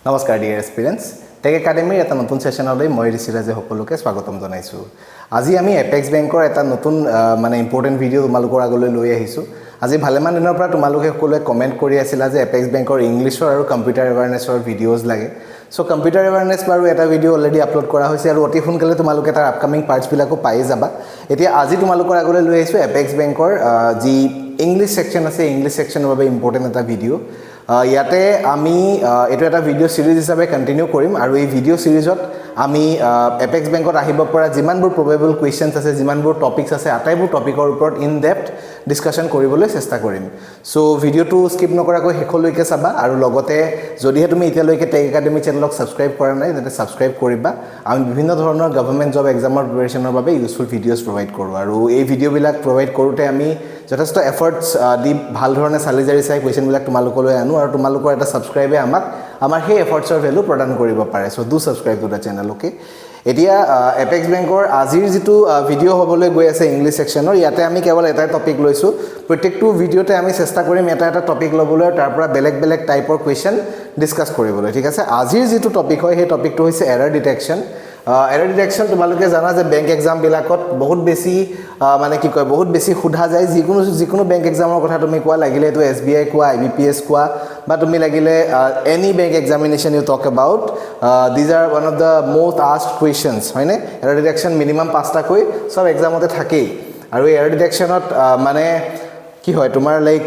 নমস্কাৰ dear experience tech একাডেমীৰ এটা নতুন সেশনলৈ মই ঋষিৰাজে সকলোকে স্বাগতম জনাইছো আজি আমি এপেক্স বেংকৰ এটা নতুন মানে ইম্পৰ্টেন্ট ভিডিও তোমালোকৰ আগলৈ লৈ আহিছো আজি ভালেমান দিনৰ পৰা তোমালোকে সকলোৱে কমেন্ট কৰি আছিলা যে এপেক্স বেংকৰ ইংলিছৰ আৰু কম্পিউটাৰ এৱাৰনেছৰ ভিডিওজ লাগে সো কম্পিউটাৰ এৱাৰনেছ বাৰু এটা ভিডিও অলৰেডি আপলোড কৰা হৈছে আৰু অতি সোনকালে তোমালোকে তাৰ আপকামিং পাৰ্টছ বিলাকো পাই যাবা এতিয়া আজি তোমালোকৰ আগলৈ লৈ আহিছো এপেক্স বেংকৰ যি ইংলিছ সেকশন আছে ইংলিছ সেকশনৰ বাবে ইম্পৰ্টেন্ট এটা ভিডিও ইয়াতে আমি এটো এটা ভিডিও সিৰিজ হিচাপে কন্টিনিউ কৰিম আৰু এই ভিডিও সিৰিজত আমি এপেক্স বেংকত আহিব পৰা যিমানবোৰ প্ৰবেবল কোৱেশ্চনছ আছে যিমানবোৰ টপিকস আছে আটাইবোৰ টপিকৰ ওপৰত ইন ডেপথ ডিসকাশন কৰিবলৈ চেষ্টা কৰিম সো ভিডিওটো স্কিপ নকৰাকৈ শেষলৈকে চাবা আৰু লগতে যদিহে তুমি এতিয়ালৈকে টেক একাডেমী চেনেলক সাবস্ক্ৰাইব কৰা নাই তেন্তে সাবস্ক্ৰাইব কৰিবা আমি বিভিন্ন ধৰণৰ গভৰ্ণমেন্ট জব এক্সামৰ প্ৰিপাৰেচনৰ বাবে ইউজফুল ভিডিওজ প্ৰভাইড কৰো আৰু এই ভিডিওবিলাক প্ৰভাইড কৰোতে আমি যথেষ্ট এফৰ্টস দি ভাল ধৰণে সালিজাৰি চাই কোৱেশ্চনবিলাক তোমালোকলৈ আনো আৰু তোমালোকৰ এটা সাবস্ক্ৰাইবে আমাক আমাৰ সেই এফৰ্টছৰ ভ্যালু প্ৰদান কৰিব পাৰে so do subscribe to the channel okay এতিয়া এপেক্স বেংকৰ আজিৰ যেটো ভিডিও হ'বলৈ গৈ আছে ইংলিছ সেকশনৰ ইয়াতে আমি কেৱল এটা টপিক লৈছো প্ৰত্যেকটো ভিডিওতে আমি চেষ্টা কৰিম এটা টপিক লবলৈ তাৰ পৰা বেলেগ বেলেগ টাইপৰ কোৱেশ্চন ডিসকাস কৰিবলৈ ঠিক আছে আজিৰ যেটো টপিক হয় সেই টপিকটো হৈছে এৰৰ ডিটেকচন এৰৰ ডিটেকচন তোমালোকে জানা যে বেংক এক্সাম বিলাকত বহুত বেছি মানে কি কয় বহুত বেছি খুধা যায় যিকোনো বেংক এক্সামৰ কথা তুমি কোৱা লাগিলে তো এসবিআই কোৱা আইবিপিএস কোৱা বা তুমি লাগিলে any bank examination you talk about this are one of the most asked questions হয়নে এৰৰ ডিটেকচন মিনিমাম 5টা কৈ সব এক্সামতে থাকেই আৰু এৰৰ ডিটেকচনত মানে কি হয় তোমাৰ লাইক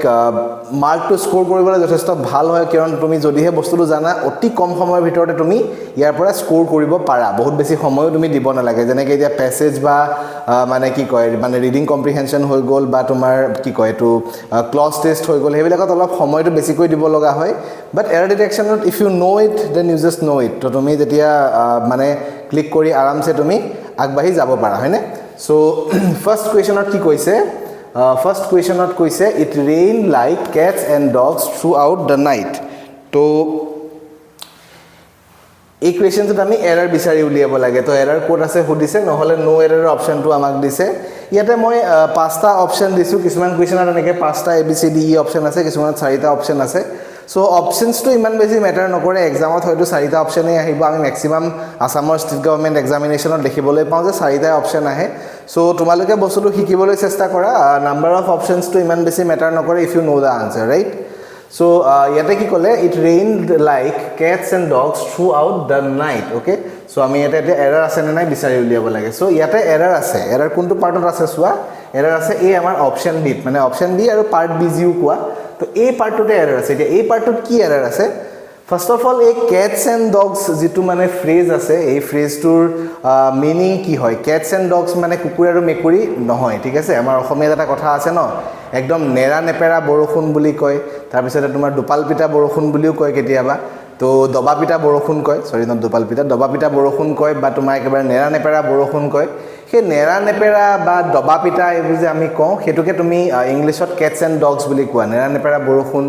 মাৰ্ক টু স্কোৰ কৰিবলৈ যথেষ্ট ভাল হয় কাৰণ তুমি যদিহে বস্তুটো জানা অতি কম সময়ৰ ভিতৰতে তুমি ইয়াৰ পৰা স্কোৰ কৰিব পাৰা বহুত বেছি সময়ও তুমি দিব নালাগে যেনেকৈ এতিয়া প্যাসেজ বা মানে কি কয় মানে ৰিডিং কম্প্ৰিহেনশন হৈ গল বা তোমাৰ কি কয় এটো ক্লজ টেষ্ট হৈ গল হেবিলাকত অলপ সময়টো বেছিকৈ দিব লগা হয় বাট এৰৰ ডিটেকচনত if you know it then you just know it তো তুমি যেতিয়া মানে ক্লিক কৰি আৰামছে তুমি আগবাঢ়ি যাব পাৰা হয়নে সো ফাৰ্স্ট কোৱেশ্চনত কি কৈছে First question at koise it rained like cats and dogs throughout the night to এই কোৱেশ্চনটো আমি এৰৰ বিচাৰি উলিয়াব লাগে তো এৰৰ কোড আছে হুদিছে নহলে নো এৰৰ অপচনটো আমাক দিছে ইয়াতে মই 5টা অপচন দিছো কিছুমান কোৱেশ্চনত এনেকে 5টা ABCD অপচন আছে কিছুমানত 4টা অপচন আছে সো অপশনস তো ইমান বেছি ম্যাটাৰ নকৰে এক্সামত হয়তো 4টা অপচনে আহিব আমি ম্যাক্সিমাম আসামৰ ষ্টেট গভৰ্ণমেন্ট এক্সামিনেশনত দেখিবলৈ পাওঁ যে 4টা অপচন আহে সো তোমালোকে বস্তুটো শিকিবলৈ চেষ্টা কৰা নাম্বাৰ অফ অপচনস তো ইমান বেছি ম্যাটাৰ নকৰে if you know the answer right so ইয়াতে কি কলে it rained like cats and dogs throughout the night okay so আমি ইয়াতে এৰৰ আছে নে নাই বিচাৰি উলিয়াব লাগে সো ইয়াতে এৰৰ আছে এৰৰ কোনটো পাৰ্টত আছে চোৱা এৰৰ আছে এই আমাৰ অপচন বি মানে অপচন বি আৰু পাৰ্ট বি জিও কোৱা তো এই পাৰ্টটোতে এৰৰ আছে এতিয়া এই পাৰ্টটোত কি এৰৰ আছে ফাৰ্স্ট অফ অল এই ক্যাটস এন্ড ডগস যেটো মানে ফ্ৰেজ আছে এই ফ্ৰেজটোৰ মিনিং কি হয় ক্যাটস এন্ড ডগস মানে কুকুৰ আৰু মেকুৰী নহয় ঠিক আছে আমাৰ অসমীয়াত এটা কথা আছে ন একদম নেৰা নেপেৰা বৰষুণ বুলি কয় তাৰ পিছতে তোমাৰ দুপাল পিটা বৰষুণ বুলিও কয় কেতিয়াবা তো দবা পিটা বৰষুণ কয় সৰি ন দুপাল পিটা দবা পিটা বৰষুণ কয় বা তোমাৰ একেবাৰে নেৰা নেপেৰা বৰষুণ কয় সেই নেৰা নেপেৰা বা দবা পিটা এইবোৰ যে আমি কওঁ হেতুকে তুমি ইংলিশত ক্যাটস এন্ড ডগস বুলি কোৱা নেৰা নেপেৰা বৰষুণ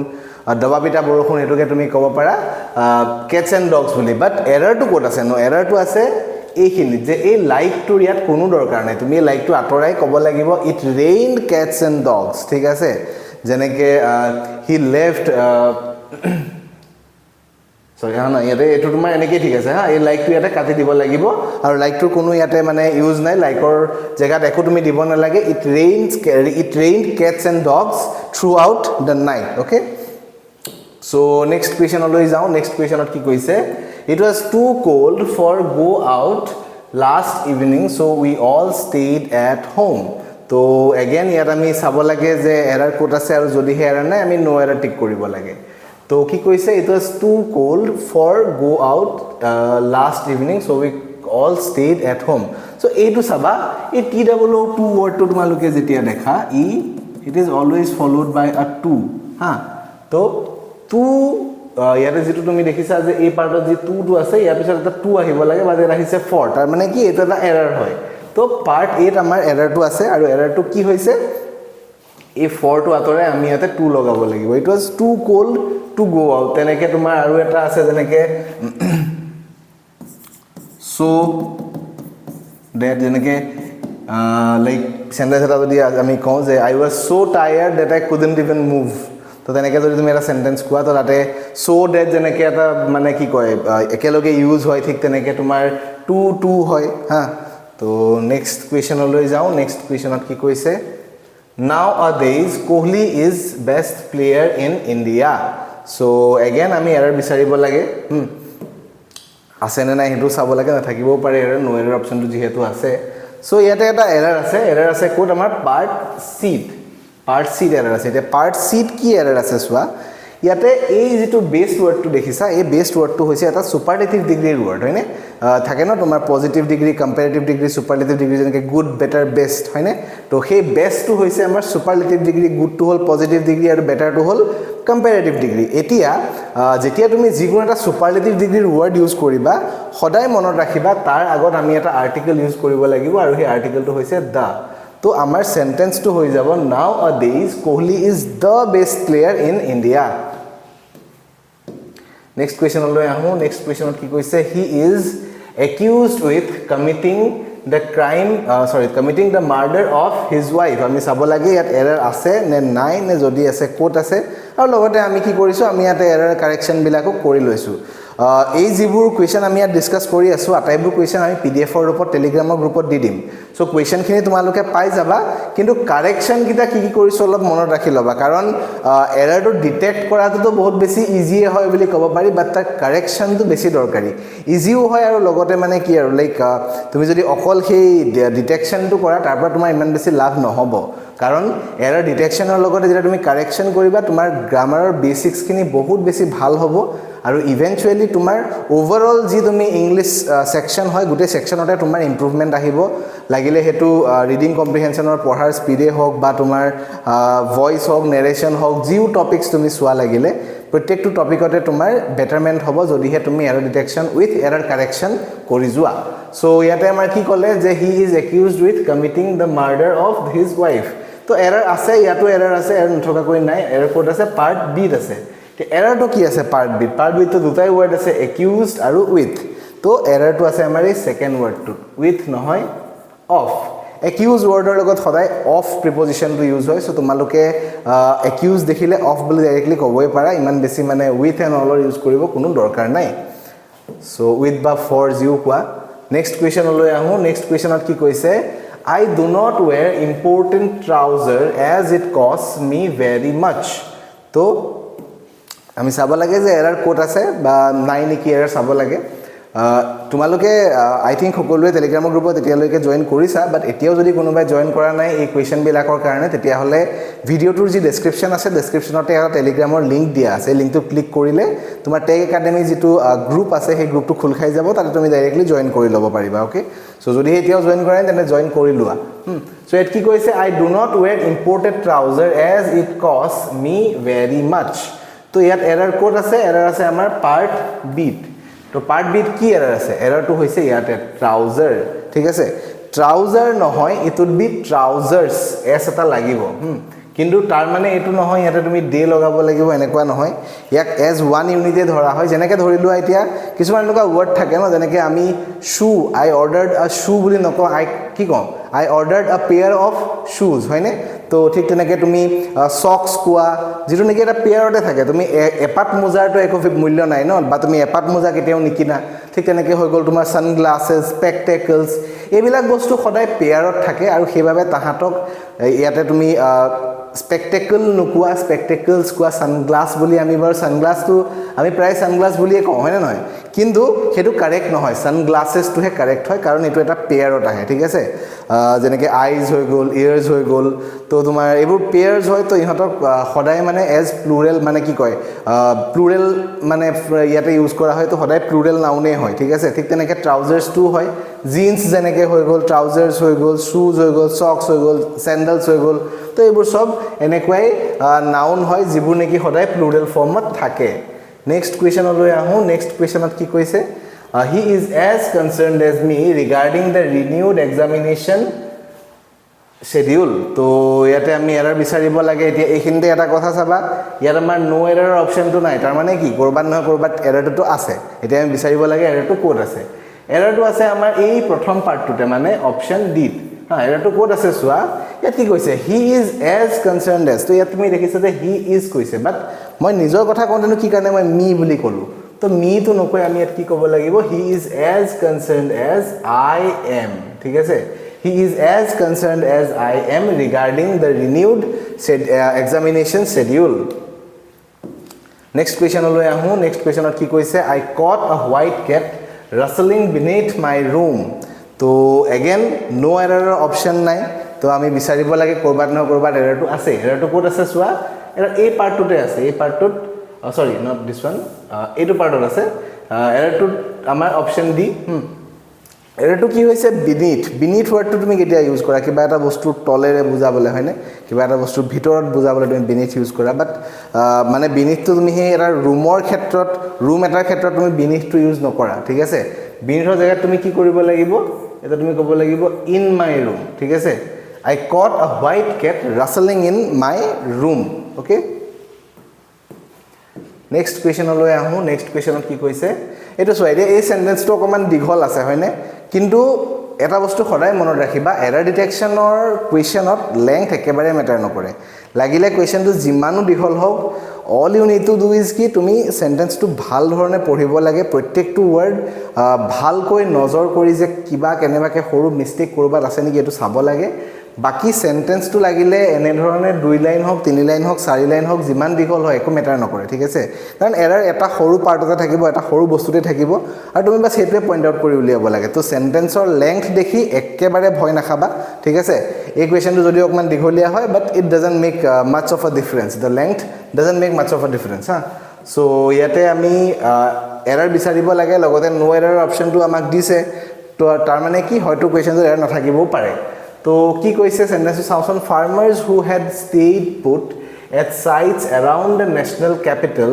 দবা পিটা বৰষুণ হেতুকে তুমি ক'ব পাৰা ক্যাটস এন্ড ডগস বুলি বাট এৰৰটো ক'ত আছে নো এৰৰটো আছে এইখিনি যে এই লাইকটো ইয়াত কোনো দৰকাৰ নাই তুমি এই লাইকটো আতৰাই ক'ব লাগিব it rained cats and dogs ঠিক আছে যেনেকে হি লেফট সৰি না ইয়াতে এটো তোমাৰ এনেকৈ ঠিক আছে হা এই লাইকটো ইয়াতে কাটি দিব লাগিব আৰু লাইকটোৰ কোনো ইয়াতে মানে ইউজ নাই লাইকৰ জেগাত একো তুমি দিব নালাগে it rained cats and dogs throughout the night okay so next কোৱেশ্চনলৈ যাও নেক্সট কোৱেশ্চনত কি কৈছে it was too cold for go out last evening so we all stayed at home তো again ইয়াত আমি চাব লাগে যে এৰৰ কোড আছে আৰু যদি হে এৰৰ নাই আমি নো এৰৰ টিক কৰিব লাগে তো কি কৈছে it was too cold for go out last evening so we all stayed at home so এইটো চাবা এই TWO2 word টো তোমালোকে যেতিয়া দেখা it is always followed by a to হা তো to ইয়াতে যেটো তুমি দেখিছা যে এই পাৰ্টত যে to টো আছে ইয়াৰ পিছত এটা to আহিব লাগে বা এটা আহিছে for তাৰ মানে কি এটা এটা এৰৰ হয় তো পাৰ্ট 8 আমাৰ এৰৰটো আছে আৰু এৰৰটো কি হৈছে এই for টো আতৰে আমি ইয়াতে to লগাব লাগিব it was too cold to go out তেনেকে তোমাৰ আৰু এটা আছে যেনেকে so that যেনেকে লাইক সেন্টেন্স এটা যদি আমি কওঁ যে I was so tired that I couldn't even move তো তেনেকৈ যদি তুমি এটা চেণ্টেন্স কোৱা তো তাতে so that যেনেকৈ এটা মানে কি কয় একেলগে ইউজ হয় ঠিক তেনেকৈ তোমাৰ to হয় হা তো নেক্সট কুৱেশ্যনলৈ যাওঁ নেক্সট কুৱেশ্যনত কি কৈছে Nowadays Kohli is best player in India so again আমি এৰৰ বিচাৰিব লাগে আছে নে নাই হেতু চাব লাগে না থাকিবও পাৰে এৰৰ নো এৰৰ অপচনটো যেহেতু আছে সো ইয়াতে এটা এৰৰ আছে কোড আমাৰ পাৰ্ট সিট এৰৰ আছে এটা পাৰ্ট সিট কি এৰৰ আছে সোৱা ইয়াতে এই যেটো বেস্ট ওয়াৰ্ডটো দেখিছা এই বেস্ট ওয়াৰ্ডটো হৈছে এটা সুপাৰলেটিভ ডিগ্ৰীৰ ওয়াৰ্ড হয়নে থাকে না তোমাৰ positive degree comparative degree superlative degree যেনেকৈ গুড বেটাৰ বেস্ট হয়নে তো সেই বেস্টটো হৈছে আমাৰ সুপাৰলেটিভ ডিগ্ৰী গুডটো হল পজিটিভ ডিগ্ৰী আৰু বেটাৰটো হল কম্পাৰেটিভ ডিগ্ৰী এতিয়া যেতিয়া তুমি যিকোনো এটা সুপাৰলেটিভ ডিগ্ৰীৰ ওয়াৰ্ড ইউজ কৰিবা সদায় মনত ৰাখিবা তাৰ আগত আমি এটা আৰ্টিকেল ইউজ কৰিব লাগিব আৰু সেই আৰ্টিকেলটো হৈছে দা তো আমাৰ সেন্টেন্সটো হৈ যাব Nowadays Kohli is the best player in India next question লৈ আহো next questionত কি কৈছে he is accused with committing the murder of his wife আমি চাব লাগে ইয়াত এৰৰ আছে নে নাই নে যদি আছে কোট আছে আৰু লগতে আমি কি কৰিছো আমি ইয়াতে এৰৰ কাৰেকচন বিলাকো কৰি লৈছো এই যিবোৰ কোৱেশ্চন আমি ইয়াত ডিসকাস কৰি আছো আটাইবোৰ কোৱেশ্চন আমি পিডিএফ ৰ ৰূপত টেলিগ্ৰামৰ গ্ৰুপত দি দিম সো কোৱেশ্চন খিনি তোমালোকে পাই যাবা কিন্তু কাৰেকচন কিটা কি কৰিছো অলপ মনত ৰাখি লবা কাৰণ এৰৰটো ডিটেক্ট কৰাটো বহুত বেছি ইজি হয় বুলি ক'ব পাৰি বাট তাৰ কাৰেকচনটো বেছি দৰকাৰী ইজিও হয় আৰু লগতে মানে কি আৰু লাইক তুমি যদি অকল সেই ডিটেকচনটো কৰা তাৰ পৰা তোমাৰ ইমান বেছি লাভ নহব কাৰণ এৰৰ ডিটেকচনৰ লগতে যেটা তুমি কাৰেকচন কৰিবা তোমাৰ গ্ৰামাৰৰ বেসিক্স খিনি বহুত বেছি ভাল হ'ব আৰু ইভেন্চুৱেলি তোমাৰ ওভাৰঅল যি তুমি ইংলিশ সেকশন হয় গুটে সেকশনতে তোমাৰ ইমপ্ৰুভমেন্ট আহিব লাগিলে হেতু ৰিডিং কম্প্ৰিহেনশনৰ পঢ়াৰ স্পিডে হওক বা তোমাৰ ভয়েস হওক নেৰেশন হওক জিও টপিকস তুমি সোৱা লাগিলে প্ৰত্যেকটো টপিকতে তোমাৰ বেটাৰমেন্ট হ'ব যদিহে তুমি error detection with error correction কৰি যোৱা সো ইয়াতে আমাৰ কি ক'লে যে he is accused with committing the murder of his wife তো এৰৰ আছে ইয়াতো এৰৰ আছে এৰৰ নথকা কৰি নাই এৰৰ কোড আছে পাৰ্ট বি আছে এৰৰটো কি আছে পাৰ্ট বি তো দুটাই ওয়াৰ্ড আছে একিউজড আৰু উইথ তো এৰৰটো আছে আমাৰ এই সেকেন্ড ওয়াৰ্ডটো উইথ নহয় অফ একিউজ ওয়াৰ্ডৰ লগত সদায় অফ প্ৰিপজিশনটো ইউজ হয় সো তোমালোকে একিউজ দেখিলে অফ বুলি ডাইৰেক্টলি ক'বই পাৰা ইমান বেছি মানে উইথ এণ্ড অলৰ ইউজ কৰিব কোনো দৰকাৰ নাই সো উইথ বা ফৰ জিও কোৱা নেক্সট কুৱেশ্যনলৈ আহো নেক্সট কুৱেশ্যনত কি কৈছে I do not wear important trouser as it costs me very much তো আমি চাব লাগে যে এৰৰ কোড আছে বা নাই নেকি এৰৰ চাব লাগে তোমালোকে আই থিংক সকলোৱে টেলিগ্ৰামৰ গ্ৰুপত এতিয়ালৈকে জয়েন কৰিছা বাট এতিয়াও যদি কোনোবাই জয়েন কৰা নাই এই কোৱেশ্চন বিলাকৰ কাৰণে তেতিয়া হলে ভিডিওটোৰ যি ডেসক্ৰিপচন আছে ডেসক্ৰিপচনতে এটা টেলিগ্ৰামৰ লিংক দিয়া আছে লিংকটো ক্লিক কৰিলে তোমাৰ টেক একাডেমি যেটো গ্ৰুপ আছে সেই গ্ৰুপটো খুল খাই যাব তাতে তুমি ডাইৰেক্টলি জয়েন কৰি ল'ব পাৰিবা ওকে সো যদি এতিয়াও জয়েন কৰা নাই তেনে জয়েন কৰি লোৱা সো এত কি কৈছে I do not wear imported trouser as it costs me very much তো ইয়াত এৰৰ কোড আছে এৰৰ আছে আমাৰ পাৰ্ট বি তো পাৰ্ট বি কি এৰৰ আছে এৰৰটো হৈছে ইয়াতে ট্ৰাউজাৰ ঠিক আছে ট্ৰাউজাৰ নহয় ইট উড বি ট্ৰাউজাৰ্স এস এটা লাগিব কিন্তু তাৰ মানে এটো নহয় ইয়াতে তুমি ডে লগাব লাগিব এনেকুৱা নহয় ইয়াক এজ ওয়ান ইউনিটে ধৰা হয় যেনেকৈ ধৰিলো এতিয়া কিছুমান এনেকুৱা ওয়াৰ্ড থাকে ন যেনেকৈ আমি শু আই অৰ্ডাৰড আ শু বুলি নকওঁ আই কি কওঁ আই অৰ্ডাৰড আ পেয়াৰ অফ শুজ হয়নে তো ঠিক তেনেকৈ তুমি সক্স কোৱা যেটো নেকি এটা পেয়াৰতে থাকে তুমি এপাত মোজাৰটো একো মূল্য নাই ন বা তুমি এপাত মোজা কেতিয়াও নিকিনা ঠিক তেনেকৈ হৈ গ'ল তোমাৰ সানগ্লাসেস স্পেকটেকলস এইবিলাক বস্তু সদায় পেয়াৰত থাকে আৰু সেইভাবে তাহাতক ইয়াতে তুমি স্পেকটেকল নুকুয়া স্পেকটেকলস কোৱা সানগ্লাস বুলি আমি বৰ সানগ্লাসটো আমি প্ৰায় সানগ্লাস বুলিয়ে কওঁ হয় না নহয় কিন্তু হেতু কাৰেক্ট নহয় সানগ্লাসেসটো হে কাৰেক্ট হয় কাৰণ এটো এটা পেয়াৰত আহে ঠিক আছে যেনেকৈ আইজ হৈ গ'ল ইয়াৰ্স হৈ গ'ল তো তোমাৰ এইবোৰ পেয়াৰ্স হয় তো ইহঁতক সদায় মানে এজ প্লুৰেল মানে কি কয় প্লুৰেল মানে ইয়াতে ইউজ কৰা হয় তো সদায় প্লুৰেল নাউনে হয় ঠিক আছে ঠিক তেনেকৈ ট্ৰাউজাৰ্সটো হয় জিন্স যেনেকৈ হৈ গ'ল ট্ৰাউজাৰ্স হৈ গ'ল শুজ হৈ গ'ল সক্স হৈ গ'ল স্যান্ডেলস হৈ গ'ল তো এইবোৰ সব এনেকুৱাই নাউন হয় যিবোৰ নেকি সদায় প্লুৰেল ফৰ্মত থাকে নেক্সট কুৱেশ্যনলৈ আহো নেক্সট কুৱেশ্যনত কি কৈছে he is as concerned as me regarding the renewed examination schedule তো ইয়াতে আমি এৰৰ বিচাৰিব লাগে এতিয়া এইখিনিতে এটা কথা চাবা ইয়াত আমাৰ নো এৰৰ অপচনটো নাই তাৰ মানে কি কৰবাত নহয় কৰবাত এৰৰটো আছে এতিয়া আমি বিচাৰিব লাগে এৰৰটো ক'ত আছে এৰৰটো আছে আমাৰ এই প্ৰথম পাৰ্টটোতে মানে অপচন ডি এৰাৰটো ক'ত আছে চোৱা ইয়াত কি কৈছে হি ইজ এজ কনচাৰ্নড এজ তো ইয়াত তুমি দেখিছা যে হি ইজ কৈছে বাট মই নিজৰ কথা কওঁতেনো কি কাৰণে মই মি বুলি ক'লো তো মি তো নকৈ আমি ইয়াত কি ক'ব লাগিব he is as concerned as I am ঠিক আছে he is as concerned as I am regarding the renewed examination schedule next কুৱেশ্যনলৈ আহোঁ নেক্সট কুৱেশ্যনত কি কৈছে I caught a white cat rustling beneath my room তো again no error option নাই তো আমি বিচাৰিব লাগে কৰবাত ন কৰবাত এৰৰটো আছে এৰৰটো ক'ত আছে চোৱা এৰৰ এই পাৰ্টটোতে আছে এই পাৰ্টটোত সৰি নট দিস ওয়ান এইটো পাৰ্টত আছে এৰৰটো আমাৰ অপচন ডি এৰৰটো কি হৈছে বিনিথ ওয়াৰ্ডটো তুমি কেতিয়া ইউজ কৰা কিবা এটা বস্তু তলেৰে বুজাবলৈ হয়নে কিবা এটা বস্তু ভিতৰত বুজাবলৈ তুমি বিনিথ ইউজ কৰা বাট মানে বিনিথটো তুমি সেই এটা ৰুমৰ ক্ষেত্ৰত ৰুম এটাৰ ক্ষেত্ৰত তুমি বিনিথটো ইউজ নকৰা ঠিক আছে বিনিথৰ জেগাত তুমি কি কৰিব লাগিব এটা তুমি ক'ব লাগিব ইন মাই ৰুম ঠিক আছে I caught a white cat rustling in my room okay next কুৱেশ্যনলৈ আহোঁ নেক্সট কুৱেশ্যনত কি কৈছে এইটো চোৱা এতিয়া এই সেন্টেন্সটো অকমান দীঘল আছে হয়নে কিন্তু এটা বস্তু সদায় মনত ৰাখিবা এৰাৰ ডিটেকশ্যনৰ কুৱেশ্যনত লেংথ একেবাৰে মেটাৰ নকৰে লাগিলে কুৱেশ্যনটো যিমানো দীঘল হওক all you need to do is কি তুমি সেন্টেন্সটো ভাল ধৰণে পঢ়িব লাগে প্ৰত্যেকটো ৱৰ্ড ভালকৈ নজৰ কৰি যে কিবা কেনেবাকে সৰু মিষ্টেক কৰবাত আছে নেকি এইটো চাব লাগে বাকি সেন্টেন্সটো লাগিলে এনে ধৰণে 2 লাইন হওক 3 লাইন হওক 4 লাইন হওক যিমান দীঘল হয় একো মেটাৰ নকৰে ঠিক আছে কাৰণ এৰাৰ এটা সৰু পাৰ্টতে থাকিব এটা সৰু বস্তুতে থাকিব আৰু তুমি বাস সেইটোৱে পইণ্ট আউট কৰি উলিয়াব লাগে তো সেন্টেন্সৰ লেংথ দেখি একেবাৰে ভয় নাখাবা ঠিক আছে এই কুৱেশ্যনটো যদি অকমান দীঘলীয়া হয় but it doesn't make mass of a difference the length doesn't make mass of a difference so ইয়াতে আমি এৰাৰ বিচাৰিব লাগে লগতে নো এৰাৰ অপচনটো আমাক দিছে তো তাৰ মানে কি হয়তো কুৱেশ্যনটো এৰাৰ নাথাকিবও পাৰে তো কি কৈছে সেন্টেন্সটো চাওঁচোন farmers who had stayed put at sites around the national capital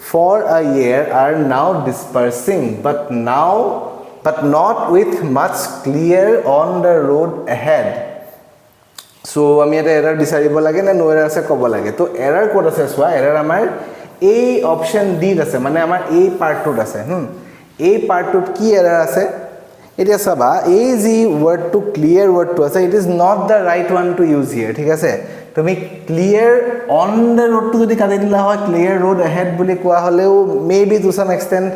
for a year are now dispersing but not with much clear on the road ahead so আমি এটা এৰাৰ বিচাৰিব লাগে না নো এৰাৰ আছে ক'ব লাগে তো এৰাৰ ক'ত আছে চোৱা এৰাৰ আমাৰ এই অপচন ডি আছে মানে আমাৰ এই পাৰ্টটোত আছে এই পাৰ্টটোত কি এৰাৰ আছে এতিয়া চাবা এই যি ওয়াৰ্ডটো ক্লিয়াৰ ওয়াৰ্ডটো আছে it is not the right one to use here ঠিক আছে তুমি ক্লিয়াৰ অন দ্য ৰোডটো যদি কাটি দিলা হয় ক্লিয়াৰ ৰোড এহেড বুলি কোৱা হলেও মেবি টু সাম এক্সটেন্ট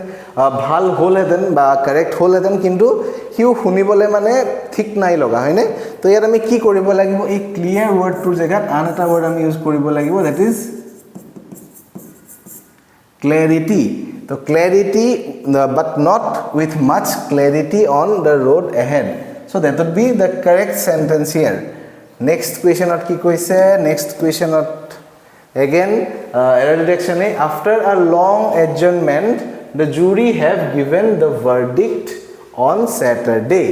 ভাল হ'লহেঁতেন বা কাৰেক্ট হ'লহেঁতেন কিন্তু হিউ শুনিবলৈ মানে ঠিক নাই লগা হয়নে তো ইয়াত আমি কি কৰিব লাগিব এই ক্লিয়াৰ ওয়াৰ্ডটোৰ জেগাত আন এটা ওয়াৰ্ড আমি ইউজ কৰিব লাগিব that is clarity so clarity but not with much clarity on the road ahead so that would be the correct sentence here next question at ki koise next question at again error detection after a long adjournment the jury have given the verdict on Saturday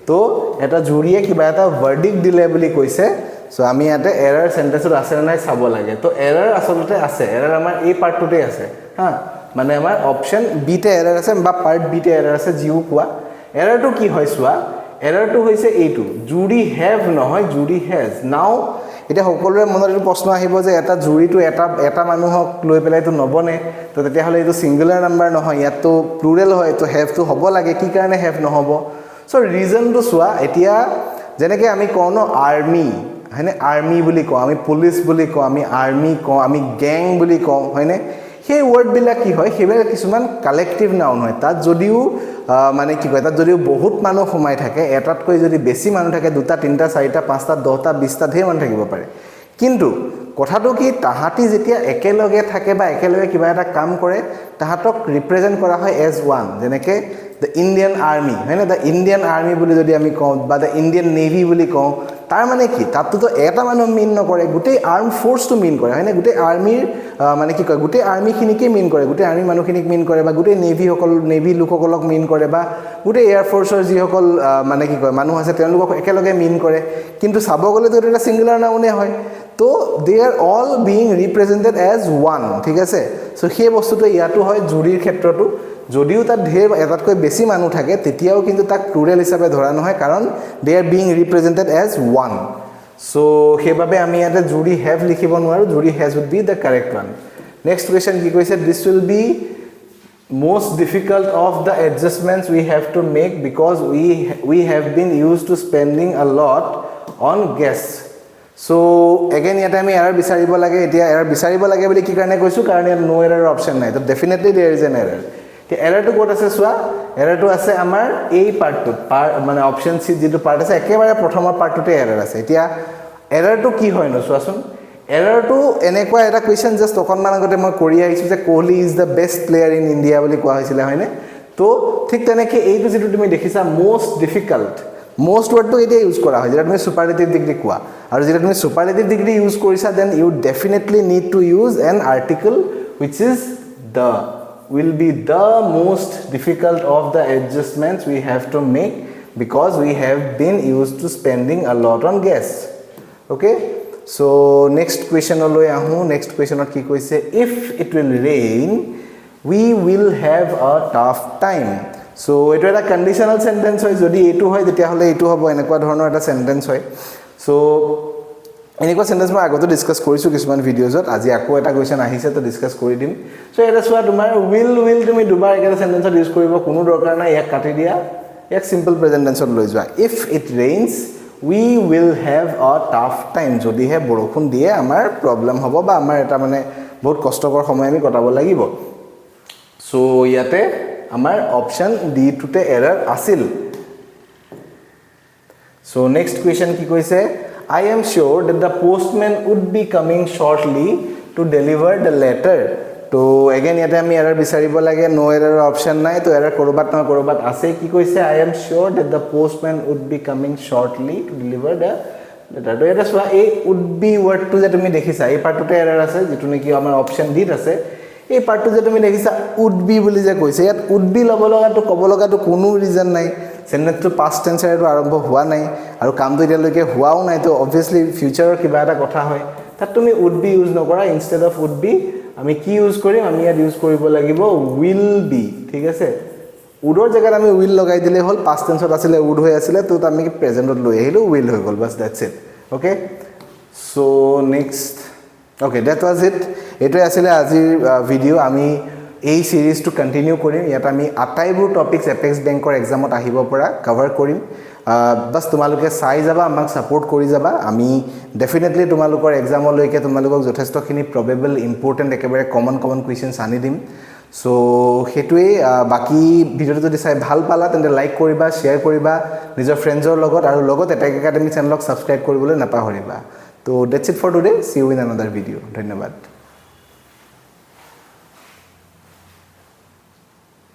to eta jury e kiba eta verdict dile boli koise so ami ate error sentence ase na sabo lage to error asolote ase error amar ei part tote ase ha মানে আমাৰ option B তে এৰাৰ আছে বা part B তে এৰাৰ আছে জিও কোৱা এৰাৰটো কি হয় সোৱা এৰাৰটো হৈছে এইটো জুৰি হেভ নহয় জুৰি হেজ নাও এটা সকলোৰে মনত এটা প্ৰশ্ন আহিব যে এটা জুৰিটো এটা মানুহক লৈ পেলাইটো নবনে তো তেতিয়া হলে এইটো সিঙ্গুলাৰ নাম্বাৰ নহয় ইয়াতো প্লুৰেল হয় তো হেভ তো হ'ব লাগে কি কাৰণে হেভ নহব সো ৰিজনটো সোৱা এতিয়া যেনেকৈ আমি কওঁ ন আৰ্মি হয়নে আৰ্মি বুলি কওঁ আমি পুলিচ বুলি কওঁ আমি আৰ্মি কওঁ আমি গ্যাং বুলি কওঁ হয়নে সেই ওয়ার্ড বিলা কি হয় হেবেলা কিছুমান কালেক্টিভ নাউন হয় তাত যদিও মানে কি কয় তাত যদিও বহুত মানুহ সোমাই থাকে এটাতকৈ যদি বেছি মানুহ থাকে দুটা তিনটা চাৰিটা পাঁচটা 10টা 20টা ধেৰ মানুহ থাকিব পাৰে কিন্তু কথাটো কি তাহাতি যেতিয়া একেলগে থাকে বা একেলগে কিবা এটা কাম কৰে তাহাতক ৰিপ্ৰেজেন্ট কৰা হয় এজ ওয়ান যেনেকৈ দ্য ইণ্ডিয়ান আৰ্মি হয়নে দ্য ইণ্ডিয়ান আৰ্মি বুলি যদি আমি কওঁ বা দ্য ইণ্ডিয়ান নেভি বুলি কওঁ তাৰ মানে কি তাততো এটা মানুহ মিন নকৰে গোটেই আৰ্ম ফোৰ্সটো মিন কৰে হয়নে গোটেই আৰ্মিৰ মানে কি কয় গোটেই আৰ্মিখিনিকে মিন কৰে গোটেই আৰ্মি মানুহখিনিক মিন কৰে বা গোটেই নেভি লোকসকলক মিন কৰে বা গোটেই এয়াৰ ফোৰ্সৰ যিসকল মানে কি কয় মানুহ আছে তেওঁলোকক একেলগে মিন কৰে কিন্তু চাব গ'লেতো এটা সিঙ্গুলাৰ নাউনে হয় তো they are all being represented as one ঠিক আছে সো সেই বস্তুটো ইয়াতো হয় জুৰিৰ ক্ষেত্ৰটো যদিও তাত ঢেৰ এটাতকৈ বেছি মানুহ থাকে তেতিয়াও কিন্তু তাক প্লুৰেল হিচাপে ধৰা নহয় কাৰণ they are being represented as one so সেইভাবে আমি ইয়াতে জুৰি হেভ লিখিব নোৱাৰো jury has would be the correct one next question কি কৈছে this will be most difficult of the adjustments we have to make because we have been used to spending a lot on guests. So again yata ami error bisaribo lage etia error bisaribo lage boli ki karone koisu karon yat no error option nai, so definitely there is an error. The error to kot ase swa, error to ase amar ei part to mane option c jitu part ase ekebare prothomor part to error ase. Etia error to ki hoy no swasun, error to enekwa eta question just okon managote moi kori ahisu je Kohli is the best player in India boli koa hoisile hoyne. To thik teneke ei to jitu tumi dekhisa most difficult, most word to etia use kora hoy jeta tumi superlative degree koa, aru jeta tumi superlative degree use korisa then you definitely need to use an article which is the, will be the most difficult of the adjustments we have to make because we have been used to spending a lot on guests. Okay, so next question loi ahu. Next question ot ki koise, if it will rain we will have a tough time. So eto eta conditional sentence hoy, jodi etu hoy tetia hole etu hobo, enekwa dhornor eta sentence hoy. So enekwa sentence moi agoto discuss korisu kisman videos ot, aji akko eta question ahise to discuss kori dim. So eta swa tumar will tumi dubar ekata sentence ot use koribo kono dorkar na, yak kati dia, yak simple present tense ot loi jwa. If it rains we will have a tough time. Jodi he borokhun die amar problem hobo ba amar eta mane bahut kostokor somoy ami kotabo lagibo. So yate amar option D tute error asil. So next question ki koise, I am sure that the postman would be coming shortly to deliver the letter. To again yate ami error bisaribo lage, no error option nai, to error korobat na korobat ase. Ki koise, I am sure that the postman would be coming shortly to deliver the letter. To eta swa ei would be word to je tumi dekhisa ei part to error ase jitu neki amar option D ase. এই পার্টটো যে তুমি দেখিছা would be বুলি যে কৈছে, ইয়াত would be লব লগা তো কব লগা তো কোনো ৰিজন নাই, সেন্টেন্সটো পাস্ট টেন্স এটো আৰম্ভ হোৱা নাই আৰু কামটো এতিয়ালৈকে হোৱাও নাই, তো অবভিয়াসলি ফিউচাৰৰ কিবা এটা কথা হয়, তাত তুমি would be ইউজ নকৰা, ইনস্টেড অফ would be আমি কি ইউজ কৰিম, আমি ইয়াত ইউজ কৰিব লাগিব will be. ঠিক আছে, woodৰ জায়গাত আমি will লগাই দিলে হল, পাস্ট টেন্সত আছিলে would হৈ আছিলে, তো আমি প্ৰেজেন্টত লৈ আহিলো will হৈ গল, বাস that's it. Okay, so next, okay, that was it. Eto asile ajir video, ami ei series to continue korim. Yat ami ataibur topics apex bank or exam ot ahibo pora cover korim. Bas tumaloke sai jaba, amak support kori jaba. Ami definitely tumalokor exam loike tumalokok jothesto khini probable important ekebare common questions ani dim. So hetue baki video jodi sai bhal pala tende like koriba, share koriba nijor friends or logot, aru logot Attack Academy channel ok subscribe koribole napahoriba. So that's it for today. See you in another video. Dhanyabad.